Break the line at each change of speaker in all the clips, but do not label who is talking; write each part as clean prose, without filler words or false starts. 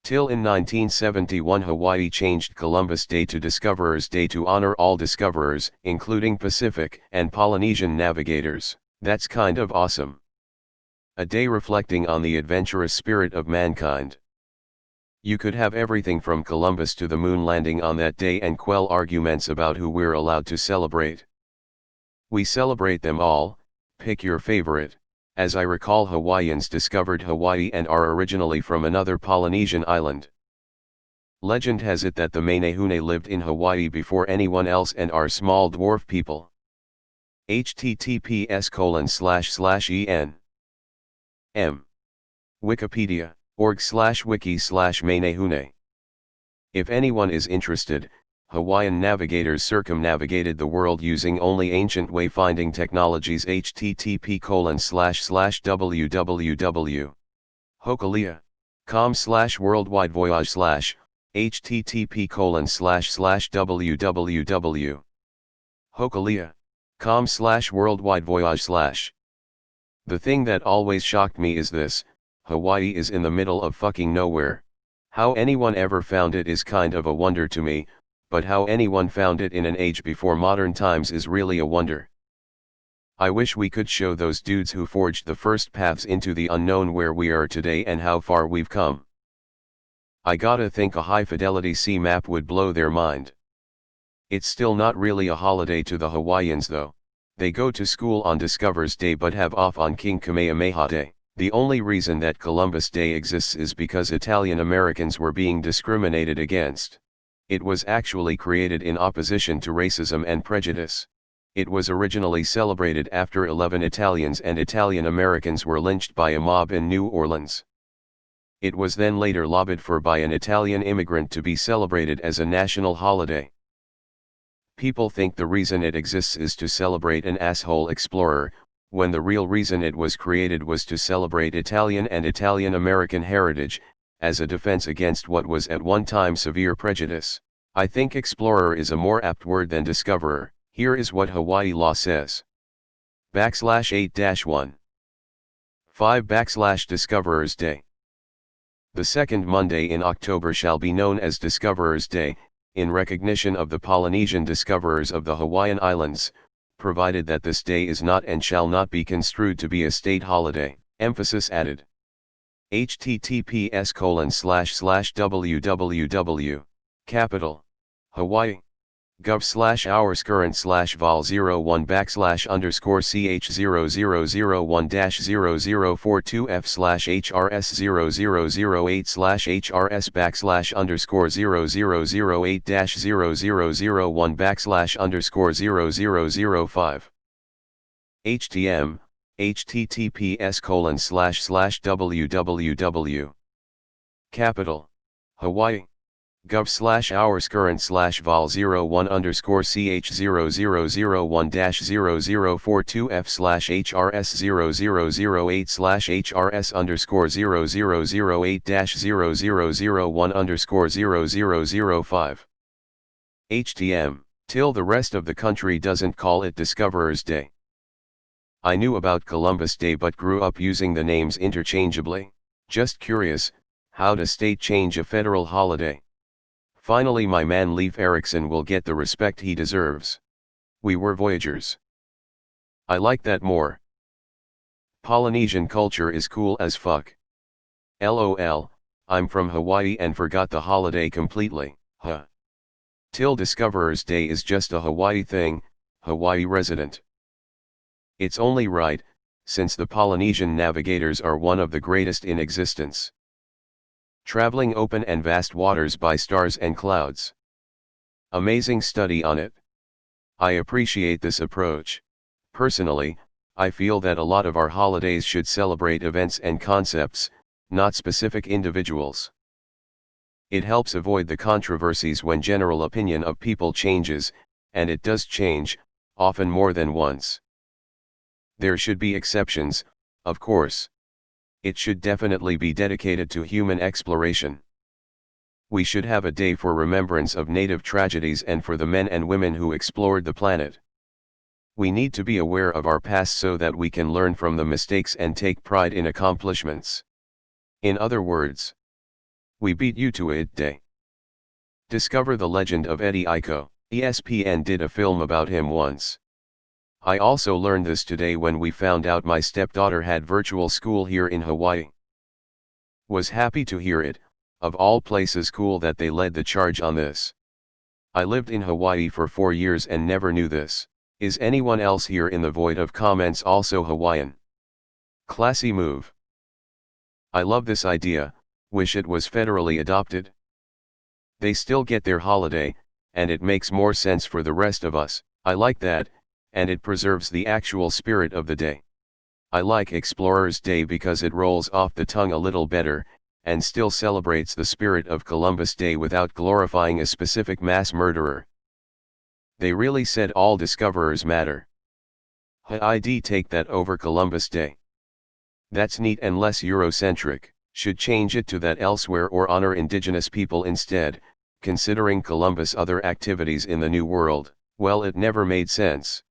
Till in 1971 Hawaii changed Columbus Day to Discoverers Day to honor all discoverers, including Pacific and Polynesian navigators. That's kind of awesome. A day reflecting on the adventurous spirit of mankind. You could have everything from Columbus to the moon landing on that day and quell arguments about who we're allowed to celebrate. We celebrate them all, pick your favorite. As I recall, Hawaiians discovered Hawaii and are originally from another Polynesian island. Legend has it that the Menehune lived in Hawaii before anyone else and are small dwarf people. https://en. m. Wikipedia. org/wiki/Menehune. If anyone is interested, Hawaiian navigators circumnavigated the world using only ancient wayfinding technologies. http://www.hokalia.com/worldwidevoyage/ http://www. hokalia.com/worldwidevoyage/. The thing that always shocked me is this: Hawaii is in the middle of fucking nowhere. How anyone ever found it is kind of a wonder to me, but how anyone found it in an age before modern times is really a wonder. I wish we could show those dudes who forged the first paths into the unknown where we are today and how far we've come. I gotta think a high-fidelity sea map would blow their mind. It's still not really a holiday to the Hawaiians though. They go to school on Discoverers Day but have off on King Kamehameha Day. The only reason that Columbus Day exists is because Italian Americans were being discriminated against. It was actually created in opposition to racism and prejudice. It was originally celebrated after 11 Italians and Italian Americans were lynched by a mob in New Orleans. It was then later lobbied for by an Italian immigrant to be celebrated as a national holiday. People think the reason it exists is to celebrate an asshole explorer, when the real reason it was created was to celebrate Italian and Italian-American heritage, as a defense against what was at one time severe prejudice. I think explorer is a more apt word than discoverer. Here is what Hawaii law says. /8-1. 5/Discoverers Day. The second Monday in October shall be known as Discoverers Day, in recognition of the Polynesian discoverers of the Hawaiian Islands, provided that this day is not and shall not be construed to be a state holiday. Emphasis added. https://www. Capital. Hawaii. gov//hrs/0001-0042f/hrs00008/hrs00001-0001/0005. htm https://www. Capital. Hawaii. gov//hrs/0001-0042f/hrs00008/hrs00001-0005. htm till the rest of the country doesn't call it Discoverers Day. I knew about Columbus Day but grew up using the names interchangeably. Just curious, how does state change a federal holiday? Finally, my man Leif Erikson will get the respect he deserves. We were voyagers. I like that more. Polynesian culture is cool as fuck. LOL, I'm from Hawaii and forgot the holiday completely, huh. Till Discoverers Day is just a Hawaii thing, Hawaii resident. It's only right, since the Polynesian navigators are one of the greatest in existence. Traveling open and vast waters by stars and clouds. Amazing study on it. I appreciate this approach. Personally, I feel that a lot of our holidays should celebrate events and concepts, not specific individuals. It helps avoid the controversies when general opinion of people changes, and it does change, often more than once. There should be exceptions, of course. It should definitely be dedicated to human exploration. We should have a day for remembrance of native tragedies and for the men and women who explored the planet. We need to be aware of our past so that we can learn from the mistakes and take pride in accomplishments. In other words, We beat you to it day. Discover the legend of Eddie Iko. ESPN did a film about him once. I also learned this today when we found out my stepdaughter had virtual school here in Hawaii. Was happy to hear it, of all places cool that they led the charge on this. I lived in Hawaii for 4 years and never knew this. Is anyone else here in the void of comments also Hawaiian? Classy move. I love this idea, wish it was federally adopted. They still get their holiday, and it makes more sense for the rest of us. I like that, and it preserves the actual spirit of the day. I like Explorers Day because it rolls off the tongue a little better, and still celebrates the spirit of Columbus Day without glorifying a specific mass murderer. They really said all discoverers matter. I'd take that over Columbus Day. That's neat and less Eurocentric. Should change it to that elsewhere or honor indigenous people instead, considering Columbus' other activities in the New World. Well, it never made sense.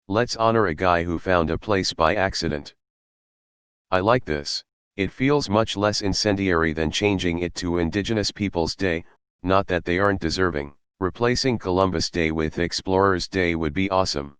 Let's honor a guy who found a place by accident. I like this. It feels much less incendiary than changing it to Indigenous Peoples Day, not that they aren't deserving. Replacing Columbus Day with Explorers Day would be awesome.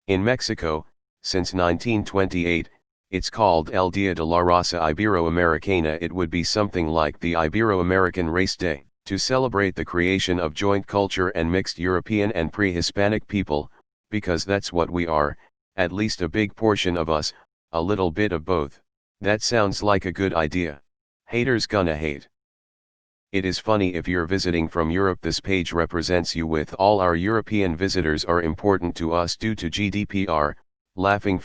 In Mexico, since 1928, it's called El Día de la Raza Iberoamericana. It would be something like the Ibero-American Race Day, to celebrate the creation of joint culture and mixed European and pre-Hispanic people, because that's what we are, at least a big portion of us, a little bit of both. That sounds like a good idea. Haters gonna hate. It is funny if you're visiting from Europe, this page represents you with all our European visitors are important to us due to GDPR, laughing.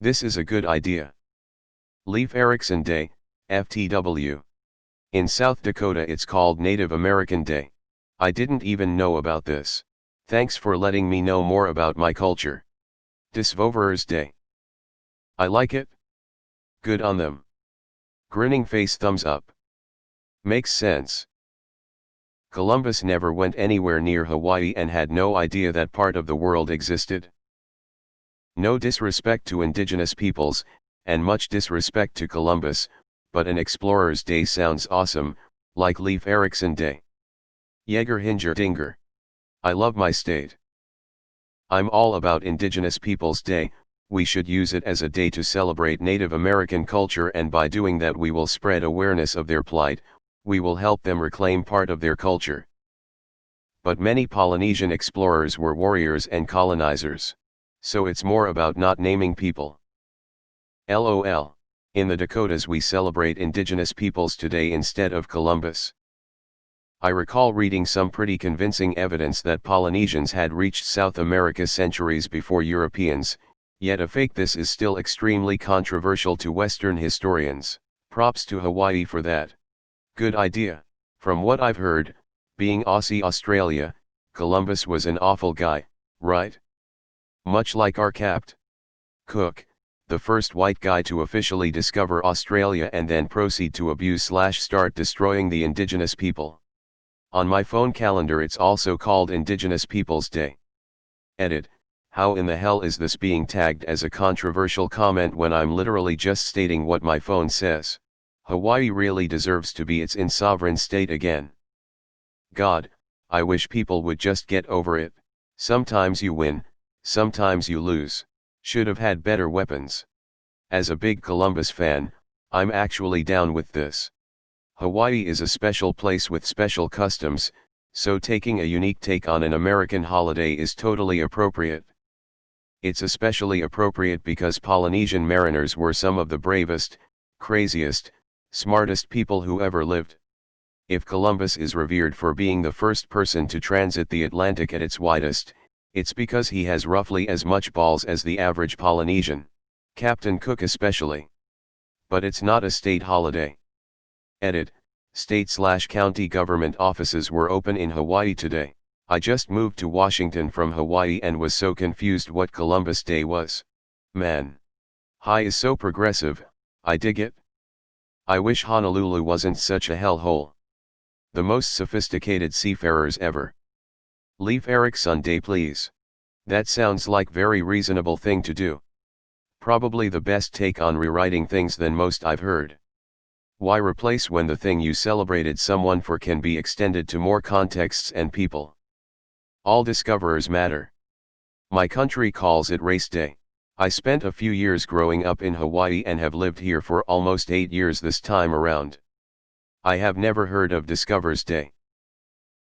This is a good idea. Leif Erikson Day, FTW. In South Dakota it's called Native American Day. I didn't even know about this. Thanks for letting me know more about my culture. Discoverers Day. I like it. Good on them. Grinning face thumbs up. Makes sense. Columbus never went anywhere near Hawaii and had no idea that part of the world existed. No disrespect to indigenous peoples, and much disrespect to Columbus, but an Explorers Day sounds awesome, like Leif Erikson Day. Jäger Hinger Dinger. I love my state. I'm all about Indigenous Peoples Day. We should use it as a day to celebrate Native American culture, and by doing that we will spread awareness of their plight, we will help them reclaim part of their culture. But many Polynesian explorers were warriors and colonizers. So it's more about not naming people. LOL. In the Dakotas we celebrate Indigenous Peoples Today instead of Columbus. I recall reading some pretty convincing evidence that Polynesians had reached South America centuries before Europeans, yet a fake. This is still extremely controversial to Western historians. Props to Hawaii for that. Good idea. From what I've heard, being Aussie Australia, Columbus was an awful guy, right? Much like our Capt. Cook, the first white guy to officially discover Australia and then proceed to abuse/start destroying the indigenous people. On my phone calendar it's also called Indigenous Peoples Day. Edit. How in the hell is this being tagged as a controversial comment when I'm literally just stating what my phone says? Hawaii really deserves to be its own sovereign state again. God, I wish people would just get over it. Sometimes you win, sometimes you lose. Should have had better weapons. As a big Columbus fan, I'm actually down with this. Hawaii is a special place with special customs, so taking a unique take on an American holiday is totally appropriate. It's especially appropriate because Polynesian mariners were some of the bravest, craziest, smartest people who ever lived. If Columbus is revered for being the first person to transit the Atlantic at its widest, it's because he has roughly as much balls as the average Polynesian. Captain Cook especially. But it's not a state holiday. Edit. State/county government offices were open in Hawaii today. I just moved to Washington from Hawaii and was so confused what Columbus Day was. Man. Hi is so progressive, I dig it. I wish Honolulu wasn't such a hellhole. The most sophisticated seafarers ever. Leif Erikson Day please. That sounds like very reasonable thing to do. Probably the best take on rewriting things than most I've heard. Why replace when the thing you celebrated someone for can be extended to more contexts and people? All discoverers matter. My country calls it Race Day. I spent a few years growing up in Hawaii and have lived here for almost 8 years this time around. I have never heard of Discover's Day.